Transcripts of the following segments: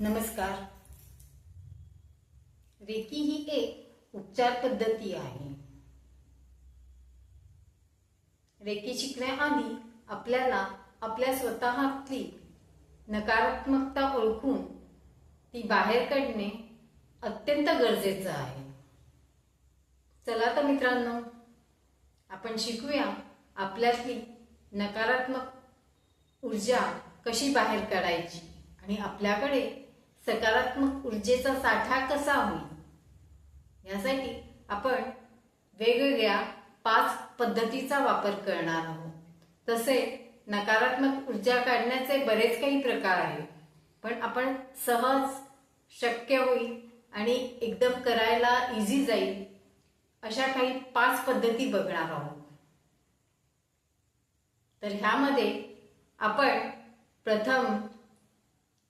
नमस्कार. रेकी ही एक उपचार पद्धती आहे. रेकी शिकण्याआधी आपल्याला आपल्या स्वतःतली नकारात्मकता ओळखून ती बाहेर काढणे अत्यंत गरजेचं आहे. चला तर मित्रांनो, आपण शिकूया आपल्यातली नकारात्मक ऊर्जा कशी बाहेर काढायची आणि आपल्याकडे सकारात्मक ऊर्जेचा साठा कसा होईल. यासाठी आपण वेगवेगळ्या 5 पद्धतीचा वापर करणार आहोत. तसे नकारात्मक ऊर्जा काढण्याचे बरेच काही प्रकार आहेत, पण आपण सहज शक्य होईल आणि एकदम करायला इझी जाईल अशा काही 5 पद्धती बघणार आहोत. तर ह्यामध्ये आपण प्रथम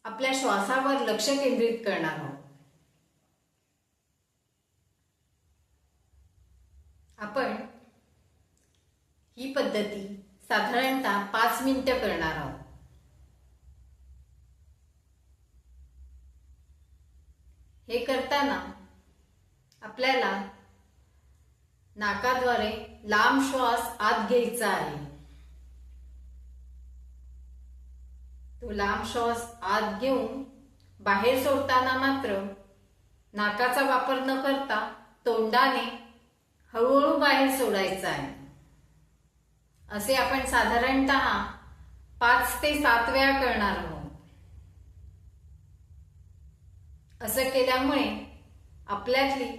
आपल्या श्वासावर लक्ष केंद्रित करणार आहोत. आपण ही पद्धती साधारणतः 5 मिनिटं करणार आहोत. हे करताना आपल्याला नाकाद्वारे लांब श्वास आत घ्यायचा आहे. तो लांब श्वास आत घेऊन बाहेर सोडताना मात्र नाकाचा वापर न करता तोंडाने हळूहळू बाहेर सोडायचा आहे. असे आपण साधारणतः 5 ते 7 वेळा करणार आहोत. असं केल्यामुळे आपल्यातली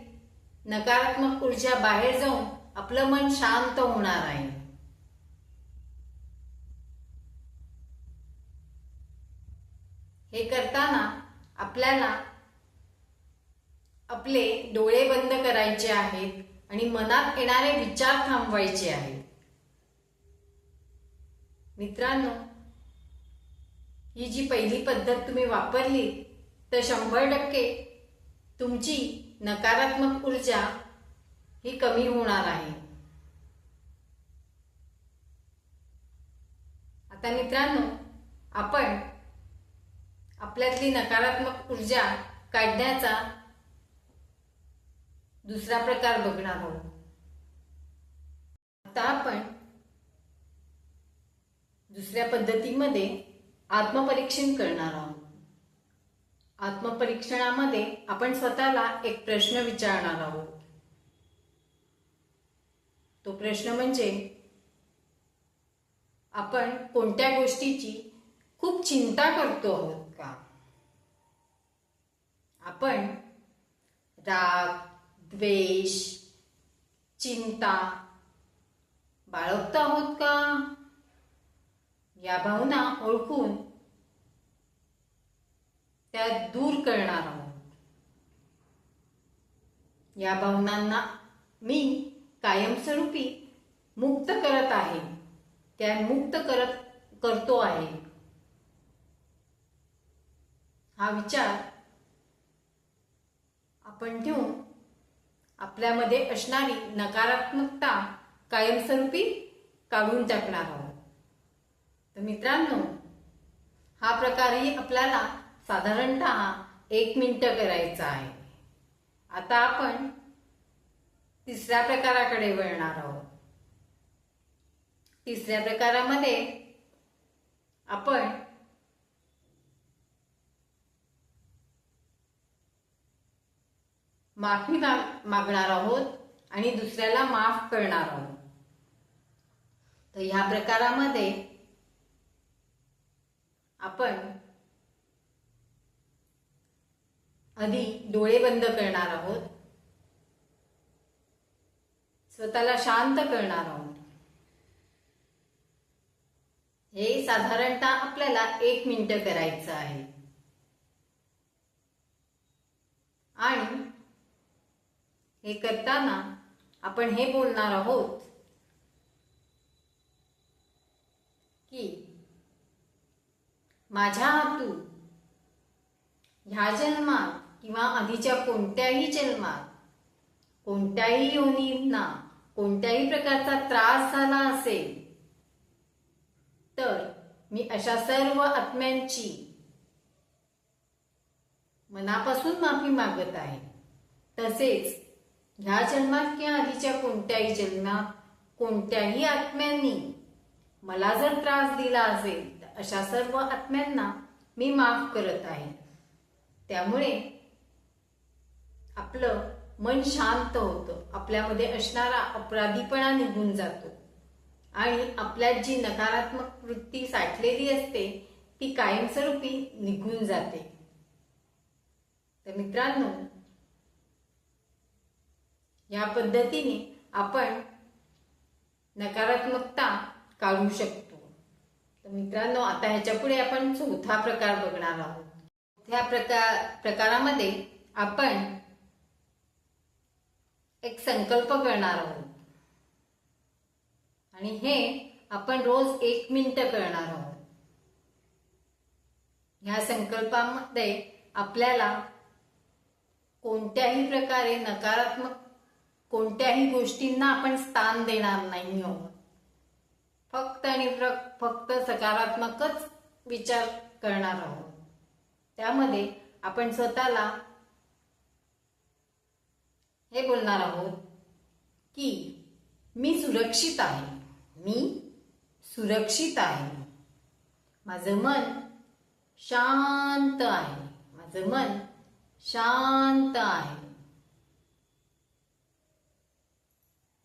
नकारात्मक ऊर्जा बाहेर जाऊन आपलं मन शांत होणार आहे. हे करताना आपल्याला आपले डोळे बंद करायचे आहेत आणि मनात येणारे विचार थांबवायचे आहेत. मित्रांनो, ही जी पहिली पद्धत तुम्ही वापरली तर 100% तुमची नकारात्मक ऊर्जा ही कमी होणार आहे. आता मित्रांनो, आपण आपल्यातली नकारात्मक ऊर्जा काढण्याचा दुसरा प्रकार बघणार आहोत. आता आपण दुसऱ्या पद्धतीमध्ये आत्मपरीक्षण करणार आहोत. आत्मपरीक्षणामध्ये आपण स्वतःला एक प्रश्न विचारणार आहोत. तो प्रश्न म्हणजे, आपण कोणत्या गोष्टीची खूप चिंता करतो आहोत का? आपण राग, द्वेष, चिंता बाळगतो आहोत का? या भावना ओळखून त्या दूर करणार आहोत. या भावनांना मी कायमस्वरूपी मुक्त करत आहे, त्या मुक्त करतो आहे. हा विचार आपण ठेवून आपल्यामध्ये असणारी नकारात्मकता कायमस्वरूपी काढून टाकणार आहोत. तर मित्रांनो, हा प्रकारही आपल्याला साधारणतः 1 मिनिट करायचा आहे. आता आपण तिसऱ्या प्रकाराकडे वळणार आहोत. तिसऱ्या प्रकारामध्ये आपण माफी मागणार आहोत आणि दुसऱ्याला माफ करणार आहोत. तर ह्या प्रकारामध्ये आपण आधी डोळे बंद करणार आहोत, स्वतःला शांत करणार आहोत. हे साधारणतः आपल्याला 1 मिनिट करायचं आहे. आणि हे करताना आपण हे बोलणार आहोत की माझ्या हातून ह्या जन्मात किंवा आधीच्या कोणत्याही जन्मात कोणत्याही योनींना कोणत्याही प्रकारचा त्रास झाला असेल तर मी अशा सर्व आत्म्यांची मनापासून माफी मागत आहे. तसेच ह्या जन्मात किंवा आधीच्या कोणत्याही जन्मात कोणत्याही आत्म्यांनी मला जर त्रास दिला असेल तर अशा सर्व आत्म्यांना मी माफ करत आहे. त्यामुळे आपलं मन शांत होतं, आपल्यामध्ये असणारा अपराधीपणा निघून जातो आणि आपल्यात जी नकारात्मक वृत्ती साठलेली असते ती कायमस्वरूपी निघून जाते. तर मित्रांनो, या पद्धतीने आपण नकारात्मकता काढू शकतो. तर मित्रांनो, आता ह्याच्या पुढे आपण चौथा प्रकार बघणार आहोत. ह्या प्रकारामध्ये आपण एक संकल्प करणार आहोत आणि हे आपण रोज 1 मिनिट करणार आहोत. ह्या संकल्पामध्ये आपल्याला कोणत्याही प्रकारे नकारात्मक कोणत्याही गोष्टींना आपण स्थान देणार नाही आहोत. फक्त आणि फक्त सकारात्मकच विचार करणार आहोत. त्यामध्ये आपण स्वतःला हे बोलणार आहोत की मी सुरक्षित आहे, मी सुरक्षित आहे, माझं मन शांत आहे, माझं मन शांत आहे,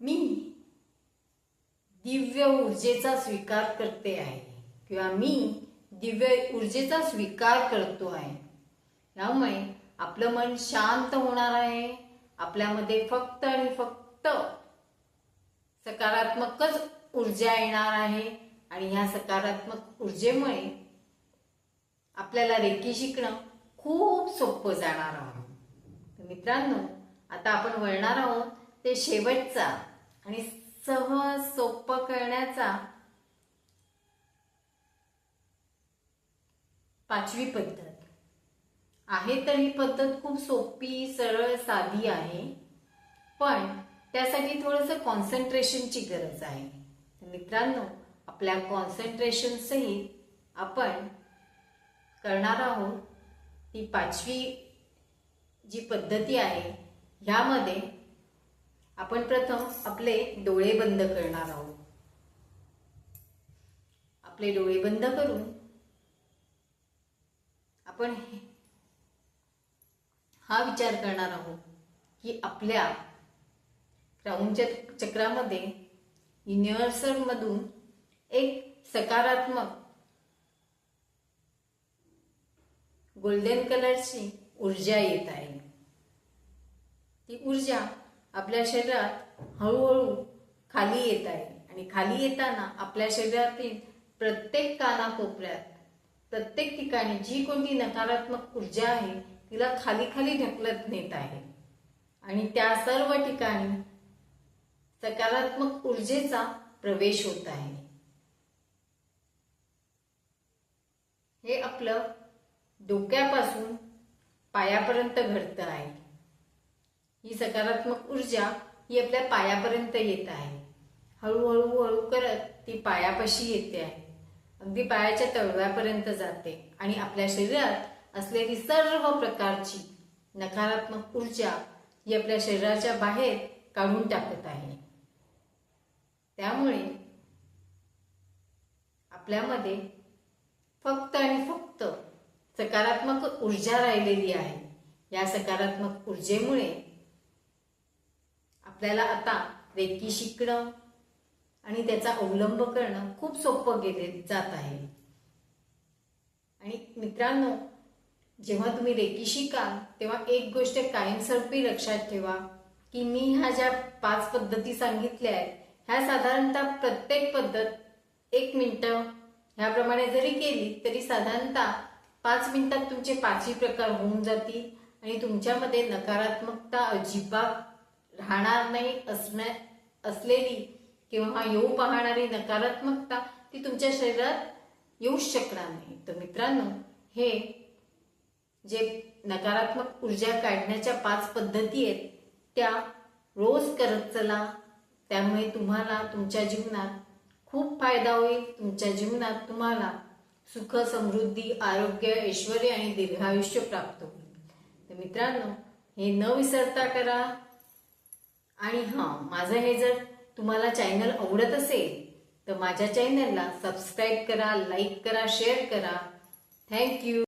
मी दिव्य ऊर्जेचा स्वीकार करते आहे किंवा मी दिव्य ऊर्जेचा स्वीकार करतो आहे. यामुळे आपलं मन शांत होणार आहे. आपल्यामध्ये फक्त आणि फक्त सकारात्मकच ऊर्जा येणार आहे आणि ह्या सकारात्मक ऊर्जेमुळे आपल्याला रेकी शिकणं खूप सोपं जाणार आहे. तर मित्रांनो, आता आपण वळणार आहोत ते शेवटचा आणि सहज सोपं करण्याचा 5वी पद्धत आहे. तर ही पद्धत खूप सोपी, सरळ, साधी आहे, पण त्यासाठी थोडंसं कॉन्सन्ट्रेशनची गरज आहे. तर मित्रांनो, आपल्या कॉन्सन्ट्रेशन सहित आपण करणार आहोत ती 5वी जी पद्धती आहे. ह्यामध्ये आपण प्रथम आपले डोळे बंद करणार आहोत. आपले डोळे बंद करून आपण हा विचार करणार आहोत की आपल्या क्राउन चक्रामध्ये इनर सर्कल मधून एक सकारात्मक गोल्डन कलरची ऊर्जा येत आहे. ती ऊर्जा आपल्या शरीरात हळूहळू खाली येत आहे आणि खाली येताना आपल्या शरीरातील प्रत्येक कानाकोपऱ्यात, प्रत्येक ठिकाणी जी कोणती नकारात्मक ऊर्जा आहे तिला खाली खाली ढकलत नेत आहे आणि त्या सर्व ठिकाणी सकारात्मक ऊर्जेचा प्रवेश होत आहे. हे आपलं डोक्यापासून पायापर्यंत घडतं आहे. ही सकारात्मक ऊर्जा ही आपल्या पायापर्यंत येत आहे. हळूहळू हळू करत ती पायापाशी येते आहे, अगदी पायाच्या तळव्यापर्यंत जाते आणि आपल्या शरीरात असलेली सर्व प्रकारची नकारात्मक ऊर्जा ही आपल्या शरीराच्या बाहेर काढून टाकत आहे. त्यामुळे आपल्यामध्ये फक्त आणि फक्त सकारात्मक ऊर्जा राहिलेली आहे. या सकारात्मक ऊर्जेमुळे आपल्याला आता रेकी शिकणं आणि त्याचा अवलंब करणं खूप सोपं गेले जात आहे. आणि मित्रांनो, जेव्हा तुम्ही रेकी शिकाल तेव्हा एक गोष्ट कायमस्वरूपी लक्षात ठेवा की मी ह्या ज्या 5 पद्धती सांगितल्या आहेत ह्या साधारणतः प्रत्येक पद्धत 1 मिनिट ह्याप्रमाणे जरी केली तरी साधारणतः 5 मिनिटात तुमचे 5ही प्रकार होऊन जातील आणि तुमच्यामध्ये नकारात्मकता अजिबात राहणार नाही. असलेली किंवा येऊ पाहणारी नकारात्मकता ती तुमच्या शरीरात येऊच शकणार नाही. तर मित्रांनो, हे जे नकारात्मक ऊर्जा काढण्याच्या 5 पद्धती आहेत त्या रोज करत चला. त्यामुळे तुम्हाला तुमच्या जीवनात खूप फायदा होईल. तुमच्या जीवनात तुम्हाला सुख, समृद्धी, आरोग्य, ऐश्वर्य आणि दीर्घायुष्य प्राप्त होईल. तर मित्रांनो, हे न विसरता करा. आणि माझं हे जर तुम्हाला चॅनल आवडत असेल तर माझ्या चॅनलला सबस्क्राईब करा, लाईक करा, शेअर करा. थँक्यू.